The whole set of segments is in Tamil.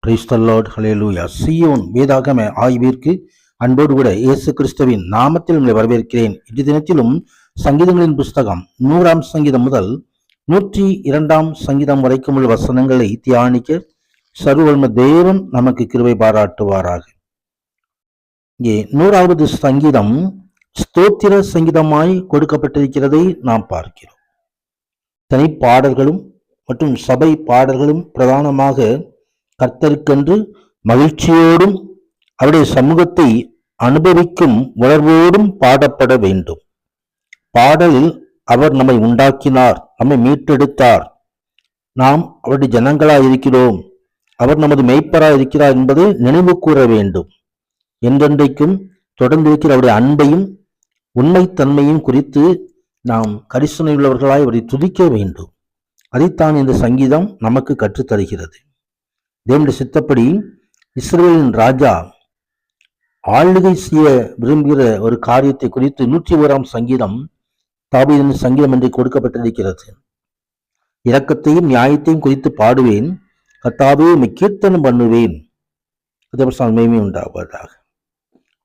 பிரைஸ் தி லார்ட், ஹல்லேலூயா. சீயோன் வேதாகம ஆய்விற்கு அன்போடு கூட இயேசு கிறிஸ்துவின் நாமத்தில் உங்களை வரவேற்கிறேன். இன்று தினத்திலும் சங்கீதங்களின் புஸ்தகம் 100ஆம் சங்கீதம் முதல் 102ஆம் சங்கீதம் வரைக்கும் உள்ள வசனங்களை தியானிக்க சர்வவல்லமை தேவன் நமக்கு கிருபை பாராட்டுவாராக. இங்கே 100வது சங்கீதம் ஸ்தோத்திர சங்கீதமாய் கொடுக்கப்பட்டிருக்கிறதை நாம் பார்க்கிறோம். தனிப்பாடல்களும் மற்றும் சபை பாடல்களும் பிரதானமாக கர்த்தருக்கென்று மகிழ்ச்சியோடும் அவருடைய சமூகத்தை அனுபவிக்கும் உணர்வோடும் பாடப்பட வேண்டும். பாடலில் அவர் நம்மை உண்டாக்கினார், நம்மை மீட்டெடுத்தார், நாம் அவருடைய ஜனங்களாய் இருக்கிறோம், அவர் நமது மெய்ப்பராய் இருக்கிறார் என்பதை நினைவு கூற வேண்டும். என்றென்றைக்கும் தொடர்ந்து இருக்கிற அவருடைய அன்பையும் உண்மைத்தன்மையும் குறித்து நாம் கரிசனை உள்ளவர்களாய் அவரை துதிக்க வேண்டும். அதைத்தான் இந்த சங்கீதம் நமக்கு கற்றுத்தருகிறது. தேவனுடைய சித்தப்படி இஸ்ரவேலின் ராஜா ஆளுகை செய்ய விரும்புகிற ஒரு காரியத்தை குறித்து 101ஆம் சங்கீதம் தாவீதின் சங்கீதம் என்று கொடுக்கப்பட்டிருக்கிறது. இரக்கத்தையும் நியாயத்தையும் குறித்து பாடுவேன், கர்த்தாவே உம்மை கீர்த்தனம் பண்ணுவேன், மேன்மை உண்டாவதாக.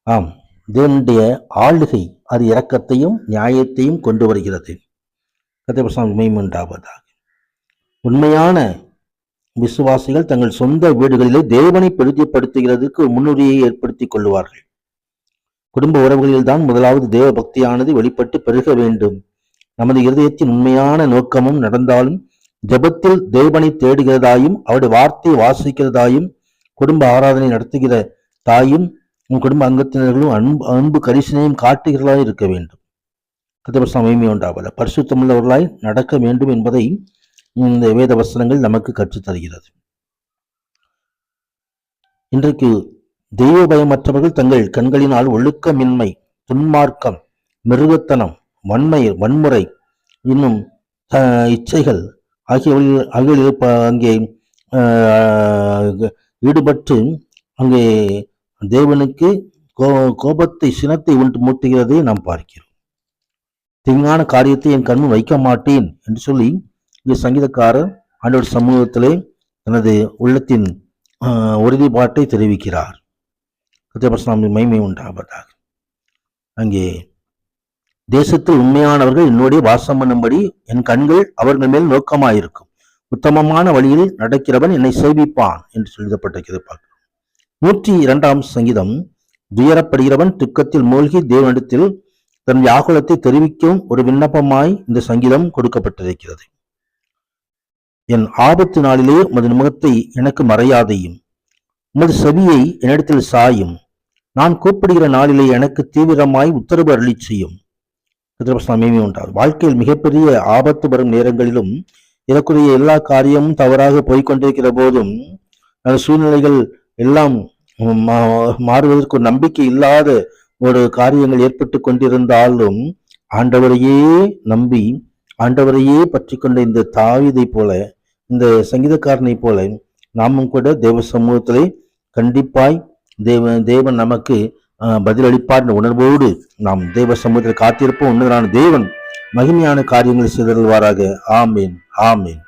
ஆம், தேவனுடைய ஆளுகை அது இரக்கத்தையும் நியாயத்தையும் கொண்டு வருகிறது. மேன்மை உண்டாவதாக. உண்மையான விசுவாசிகள் தங்கள் சொந்த வீடுகளிலே தேவனை பெருதிப்படுத்துகிறதுக்கு முன்னுரியை ஏற்படுத்திக் கொள்வார்கள். குடும்ப உறவுகளில் தான் முதலாவது தேவ பக்தியானது வெளிப்பட்டு பெருக வேண்டும். நமது இருதயத்தின் உண்மையான நோக்கமும் நடந்தாலும் ஜெபத்தில் தேவனை தேடுகிறதாயும் அவருடைய வார்த்தையை வாசிக்கிறதாயும் குடும்ப ஆராதனை நடத்துகிற தாயும் குடும்ப அங்கத்தினர்களும் அன்பு கரிசனையும் காட்டுகிறதாய் இருக்க வேண்டும். மகிமை உண்டாவதாக பரிசுத்தமுள்ளவர்களாய் நடக்க வேண்டும் என்பதை இந்த வேத வசனங்கள் நமக்கு கற்றுத்தருகிறது. இன்றைக்கு தெய்வ பயமற்றவர்கள் தங்கள் கண்களினால் ஒழுக்கமின்மை, துன்மார்க்கம், மிருகத்தனம், வன்முறை இன்னும் இச்சைகள் ஆகியவர்கள் அங்கே ஈடுபட்டு அங்கே தேவனுக்கு கோபத்தை சினத்தை மூட்டுகிறதை நாம் பார்க்கிறோம். தீங்கான காரியத்தை என் கண்முன் வைக்க மாட்டேன் என்று சொல்லி இங்கே சங்கீதக்காரர் ஆண்டவர் சமூகத்திலே தனது உள்ளத்தின் உறுதிப்பாட்டை தெரிவிக்கிறார். மகிமை உண்டாவதாக. அங்கே தேசத்தில் உண்மையானவர்கள் என்னுடைய வாசம் பண்ணும்படி என் கண்கள் அவர்கள் மேல் நோக்கமாயிருக்கும், உத்தமமான வழியில் நடக்கிறவன் என்னை சேவிப்பான் என்று எழுதப்பட்டிருக்கிறது. 102ஆம் சங்கீதம் துயரப்படுகிறவன் துக்கத்தில் மூழ்கி தேவனிடத்தில் தன் வியாகுலத்தை தெரிவிக்கும் ஒரு விண்ணப்பமாய் இந்த சங்கீதம் கொடுக்கப்பட்டிருக்கிறது. என் ஆபத்து நாளிலே உமது முகத்தை எனக்கு மறையாதையும், உமது செவியை என்னிடத்தில் சாயும், நான் கூப்பிடுகிற நாளிலே எனக்கு தீவிரமாய் உத்தரவு அருளி செய்யும். உண்டாகும். வாழ்க்கையில் மிகப்பெரிய ஆபத்து வரும் நேரங்களிலும் இதற்குரிய எல்லா காரியமும் தவறாக போய்கொண்டிருக்கிற போதும் சூழ்நிலைகள் எல்லாம் மாறுவதற்கு ஒரு நம்பிக்கை இல்லாத ஒரு காரியங்கள் ஏற்பட்டு கொண்டிருந்தாலும் ஆண்டவரையே நம்பி ஆண்டவரையே பற்றி கொண்ட இந்த தாவீதை போல, இந்த சங்கீதக்காரனை போல நாமும் கூட தேவ சமூகத்திலே கண்டிப்பாய் தேவன் நமக்கு பதிலளிப்பார் என்ற உணர்வோடு நாம் தேவ சமூகத்தில் காத்திருப்போம். உன்னதரான தேவன் மகிமையான காரியங்களை செய்தருள்வாராக. ஆமீன், ஆமீன்.